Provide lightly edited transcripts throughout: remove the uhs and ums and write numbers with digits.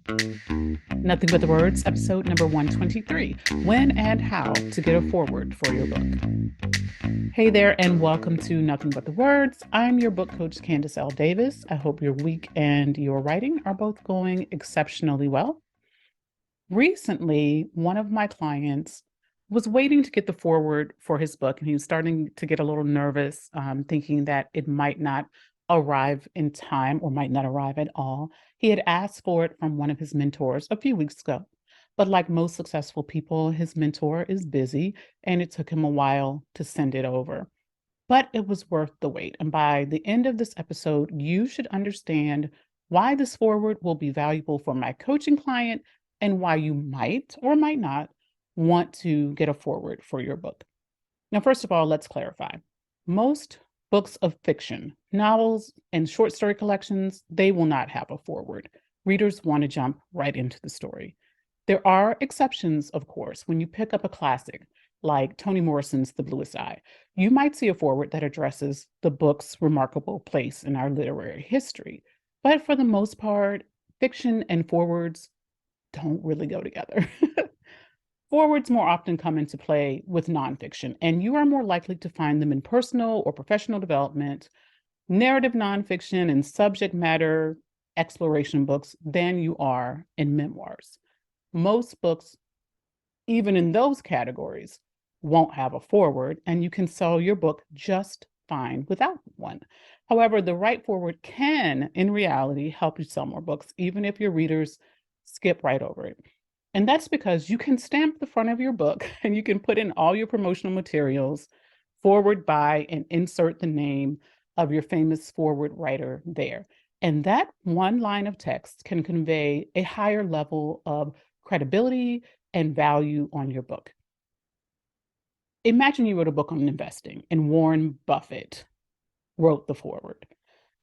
Nothing But the Words, episode number 123, When and How to Get a Foreword for Your Book. Hey there, and welcome to Nothing But the Words. I'm your book coach, Candace L. Davis. I hope your week and your writing are both going exceptionally well. Recently, one of my clients was waiting to get the foreword for his book, and he was starting to get a little nervous, thinking that it might not arrive in time or might not arrive at all. He had asked for it from one of his mentors a few weeks ago. But like most successful people, his mentor is busy, and it took him a while to send it over. But it was worth the wait. And by the end of this episode, you should understand why this forward will be valuable for my coaching client and why you might or might not want to get a forward for your book. Now, first of all, let's clarify. Most books of fiction, novels, and short story collections, they will not have a forward. Readers want to jump right into the story. There are exceptions, of course. When you pick up a classic like Toni Morrison's The Bluest Eye, you might see a foreword that addresses the book's remarkable place in our literary history. But for the most part, fiction and forewords don't really go together. Forewords more often come into play with nonfiction, and you are more likely to find them in personal or professional development, narrative nonfiction, and subject matter exploration books than you are in memoirs. Most books, even in those categories, won't have a foreword, and you can sell your book just fine without one. However, the right foreword can, in reality, help you sell more books, even if your readers skip right over it. And that's because you can stamp the front of your book and you can put in all your promotional materials, forward by, and insert the name of your famous forward writer there. And that one line of text can convey a higher level of credibility and value on your book. Imagine you wrote a book on investing and Warren Buffett wrote the foreword.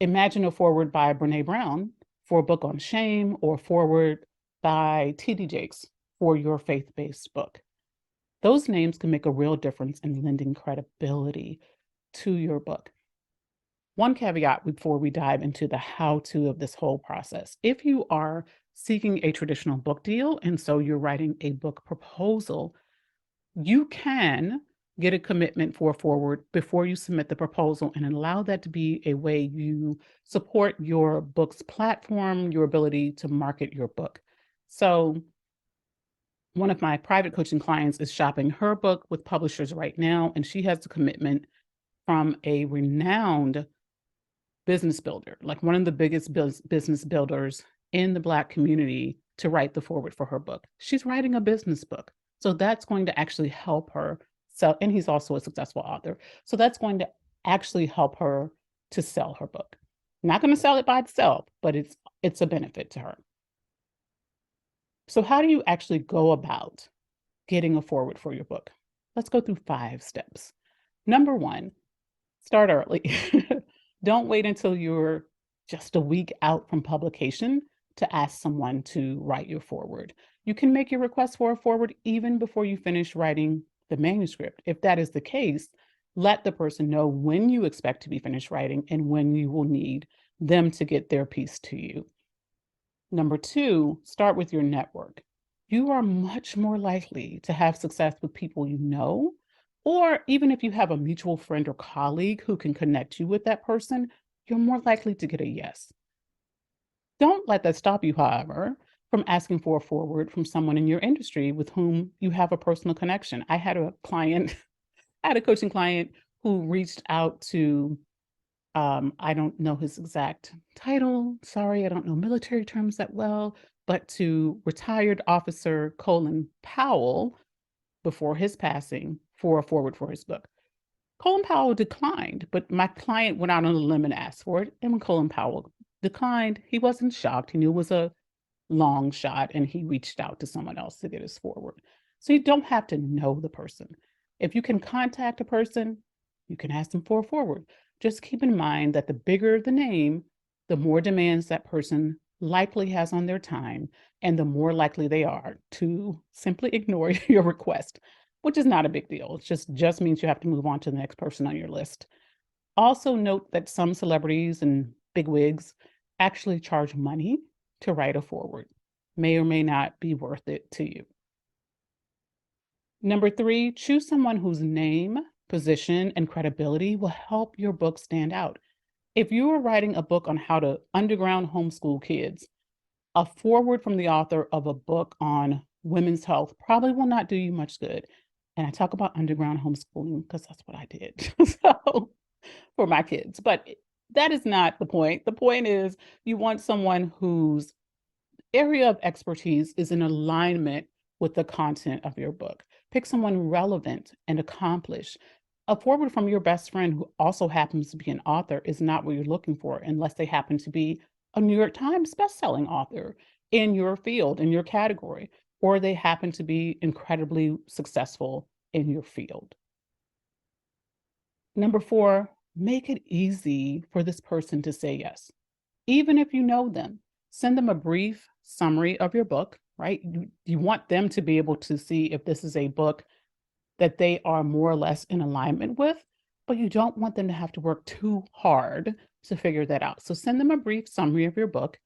Imagine a foreword by Brene Brown for a book on shame, or foreword by T.D. Jakes for your faith-based book. Those names can make a real difference in lending credibility to your book. One caveat before we dive into the how-to of this whole process. If you are seeking a traditional book deal, and so you're writing a book proposal, you can get a commitment for a forward before you submit the proposal and allow that to be a way you support your book's platform, your ability to market your book. So one of my private coaching clients is shopping her book with publishers right now, and she has a commitment from a renowned business builder, like one of the biggest business builders in the Black community, to write the foreword for her book. She's writing a business book. So that's going to actually help her sell, and he's also a successful author. So that's going to actually help her to sell her book. Not going to sell it by itself, but it's a benefit to her. So how do you actually go about getting a foreword for your book? Let's go through 5 steps. Number 1, start early. Don't wait until you're just a week out from publication to ask someone to write your foreword. You can make your request for a foreword even before you finish writing the manuscript. If that is the case, let the person know when you expect to be finished writing and when you will need them to get their piece to you. Number 2, start with your network. You are much more likely to have success with people you know, or even if you have a mutual friend or colleague who can connect you with that person, you're more likely to get a yes. Don't let that stop you, however, from asking for a forward from someone in your industry with whom you have a personal connection. I had a client, I had a coaching client who reached out to, I don't know his exact title. Sorry, I don't know military terms that well, but to retired officer Colin Powell before his passing for a forward for his book. Colin Powell declined, but my client went out on a limb and asked for it. And when Colin Powell declined, he wasn't shocked. He knew it was a long shot and he reached out to someone else to get his forward. So you don't have to know the person. If you can contact a person, you can ask them for a forward. Just keep in mind that the bigger the name, the more demands that person likely has on their time, and the more likely they are to simply ignore your request, which is not a big deal. It just means you have to move on to the next person on your list. Also note that some celebrities and bigwigs actually charge money to write a forward. may or may not be worth it to you. Number three, choose someone whose name, position, and credibility will help your book stand out. If you are writing a book on how to underground homeschool kids, a foreword from the author of a book on women's health probably will not do you much good. And I talk about underground homeschooling because that's what I did so for my kids. But that is not the point. The point is you want someone whose area of expertise is in alignment with the content of your book. Pick someone relevant and accomplished. A forward from your best friend who also happens to be an author is not what you're looking for unless they happen to be a New York Times bestselling author in your field, in your category, or they happen to be incredibly successful in your field. Number four, make it easy for this person to say yes. Even if you know them, send them a brief summary of your book, right? You want them to be able to see if this is a book that they are more or less in alignment with, but you don't want them to have to work too hard to figure that out. So send them a brief summary of your book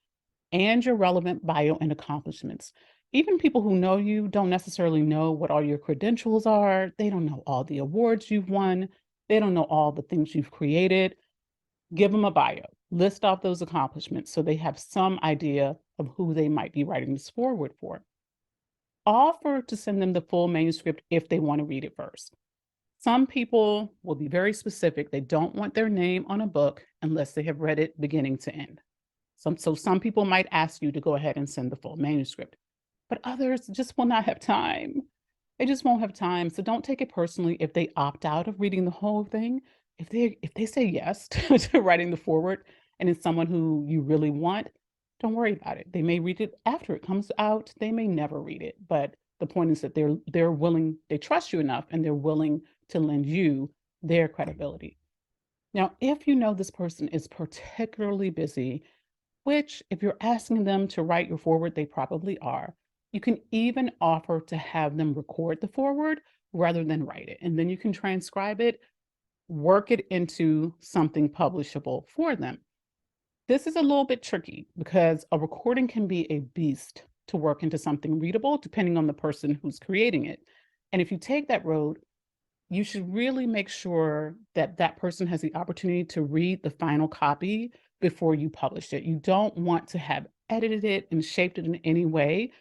and your relevant bio and accomplishments. Even people who know you don't necessarily know what all your credentials are. They don't know all the awards you've won. They don't know all the things you've created. Give them a bio, list off those accomplishments so they have some idea of who they might be writing this forward for. Offer to send them the full manuscript if they want to read it first. Some people will be very specific. They don't want their name on a book unless they have read it beginning to end. So some people might ask you to go ahead and send the full manuscript, but others just will not have time. They just won't have time. So don't take it personally if they opt out of reading the whole thing. If they say yes to writing the forward and it's someone who you really want, don't worry about it. They may read it after it comes out. They may never read it. But the point is that they're willing, they trust you enough and they're willing to lend you their credibility. Now, if you know this person is particularly busy, which if you're asking them to write your forward, they probably are. You can even offer to have them record the forward rather than write it. And then you can transcribe it, work it into something publishable for them. This is a little bit tricky because a recording can be a beast to work into something readable, depending on the person who's creating it. And if you take that road, you should really make sure that that person has the opportunity to read the final copy before you publish it. You don't want to have edited it and shaped it in any way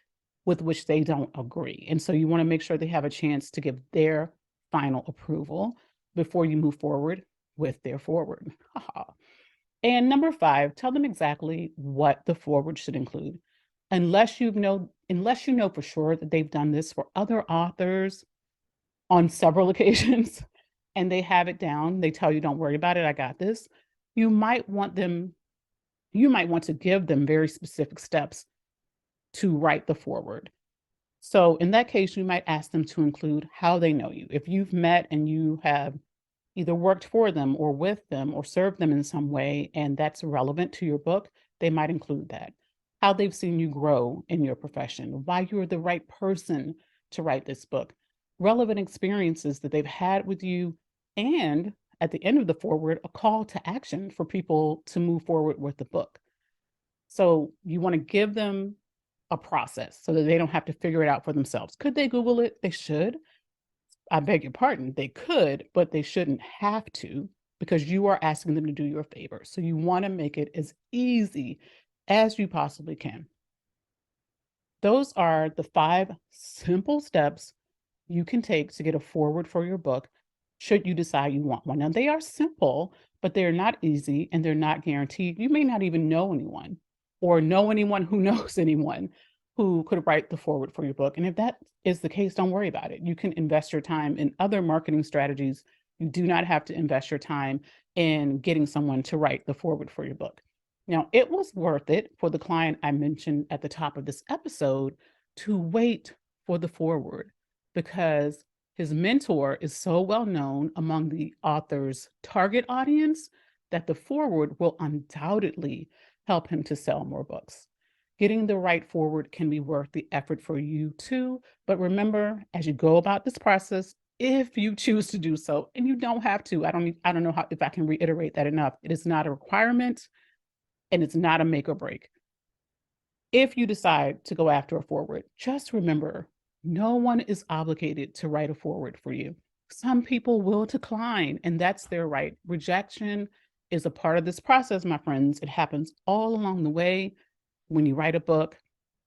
with which they don't agree. And so you want to make sure they have a chance to give their final approval before you move forward with their forward. And number five, tell them exactly what the forward should include. Unless you know for sure that they've done this for other authors on several occasions and they have it down, they tell you, don't worry about it, I got this. You might want to give them very specific steps to write the forward. So in that case, you might ask them to include how they know you. If you've met and you have either worked for them or with them or served them in some way, and that's relevant to your book, they might include that. How they've seen you grow in your profession, why you're the right person to write this book, relevant experiences that they've had with you, and at the end of the foreword, a call to action for people to move forward with the book. So you want to give them a process so that they don't have to figure it out for themselves. Could they Google it? They should. I beg your pardon, they could, but they shouldn't have to because you are asking them to do you a favor. So you want to make it as easy as you possibly can. Those are the 5 simple steps you can take to get a forward for your book should you decide you want one. Now, they are simple, but they're not easy and they're not guaranteed. You may not even know anyone or know anyone who knows anyone who could write the forward for your book. And if that is the case, don't worry about it. You can invest your time in other marketing strategies. You do not have to invest your time in getting someone to write the forward for your book. Now, it was worth it for the client I mentioned at the top of this episode to wait for the forward because his mentor is so well known among the author's target audience that the forward will undoubtedly help him to sell more books. Getting the right forward can be worth the effort for you too. But remember, as you go about this process, if you choose to do so, and you don't have to, I don't know if I can reiterate that enough. It is not a requirement and it's not a make or break. If you decide to go after a foreword, just remember, no one is obligated to write a foreword for you. Some people will decline, and that's their right. Rejection is a part of this process, my friends. It happens all along the way. When you write a book,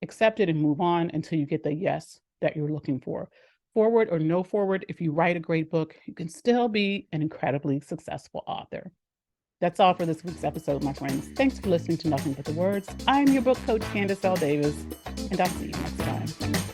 accept it and move on until you get the yes that you're looking for. Foreword or no foreword, if you write a great book, you can still be an incredibly successful author. That's all for this week's episode, my friends. Thanks for listening to Nothing But the Words. I'm your book coach, Candace L. Davis, and I'll see you next time.